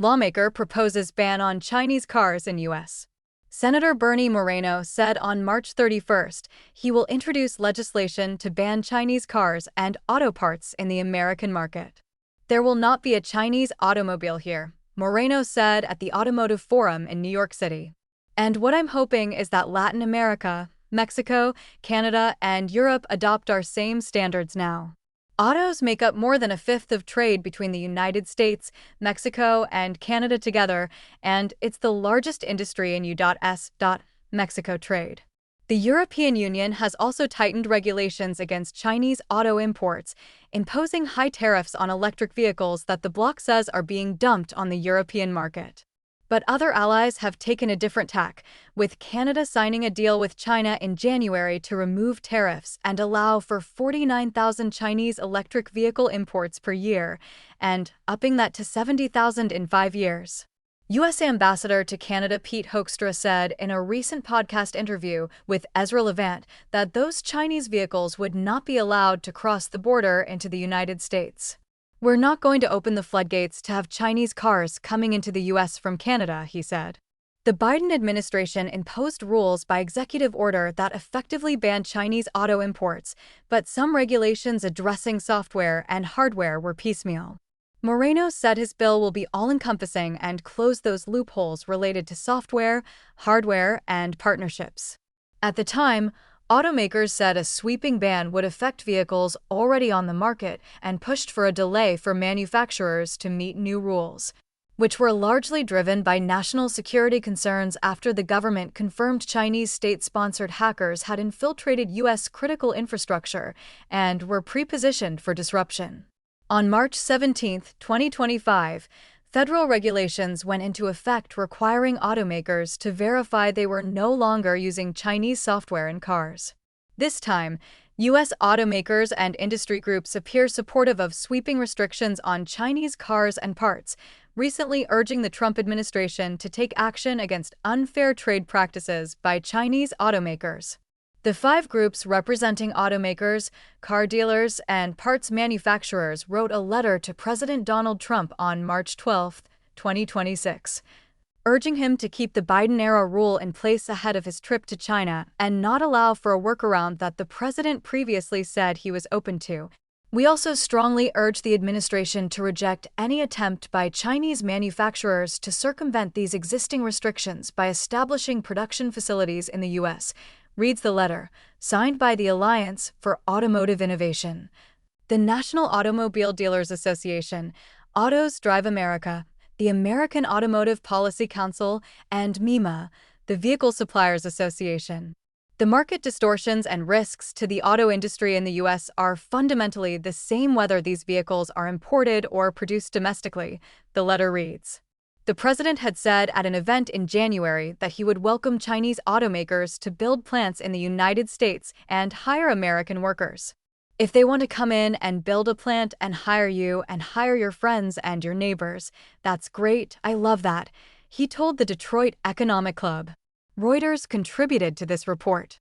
Lawmaker proposes ban on Chinese cars in U.S. Senator Bernie Moreno said on March 31st he will introduce legislation to ban Chinese cars and auto parts in the American market. There will not be a Chinese automobile here, Moreno said at the Automotive Forum in New York City. And what I'm hoping is that Latin America, Mexico, Canada, and Europe adopt our same standards now. Autos make up more than a fifth of trade between the United States, Mexico, and Canada together, and it's the largest industry in U.S. Mexico trade. The European Union has also tightened regulations against Chinese auto imports, imposing high tariffs on electric vehicles that the bloc says are being dumped on the European market. But other allies have taken a different tack, with Canada signing a deal with China in January to remove tariffs and allow for 49,000 Chinese electric vehicle imports per year, and upping that to 70,000 in 5 years. U.S. Ambassador to Canada Pete Hoekstra said in a recent podcast interview with Ezra Levant that those Chinese vehicles would not be allowed to cross the border into the United States. "We're not going to open the floodgates to have Chinese cars coming into the U.S. from Canada," he said. The Biden administration imposed rules by executive order that effectively banned Chinese auto imports, but some regulations addressing software and hardware were piecemeal. Moreno said his bill will be all-encompassing and close those loopholes related to software, hardware, and partnerships. At the time, automakers said a sweeping ban would affect vehicles already on the market and pushed for a delay for manufacturers to meet new rules, which were largely driven by national security concerns after the government confirmed Chinese state-sponsored hackers had infiltrated U.S. critical infrastructure and were pre-positioned for disruption. On March 17, 2025, federal regulations went into effect requiring automakers to verify they were no longer using Chinese software in cars. This time, U.S. automakers and industry groups appear supportive of sweeping restrictions on Chinese cars and parts, recently urging the Trump administration to take action against unfair trade practices by Chinese automakers. The 5 groups representing automakers, car dealers, and parts manufacturers wrote a letter to President Donald Trump on March 12, 2026, urging him to keep the Biden-era rule in place ahead of his trip to China and not allow for a workaround that the president previously said he was open to. "We also strongly urge the administration to reject any attempt by Chinese manufacturers to circumvent these existing restrictions by establishing production facilities in the U.S., reads the letter, signed by the Alliance for Automotive Innovation, the National Automobile Dealers Association, Autos Drive America, the American Automotive Policy Council, and MEMA, the Vehicle Suppliers Association. The market distortions and risks to the auto industry in the U.S. are fundamentally the same whether these vehicles are imported or produced domestically," the letter reads. The president had said at an event in January that he would welcome Chinese automakers to build plants in the United States and hire American workers. "If they want to come in and build a plant and hire you and hire your friends and your neighbors, that's great, I love that," he told the Detroit Economic Club. Reuters contributed to this report.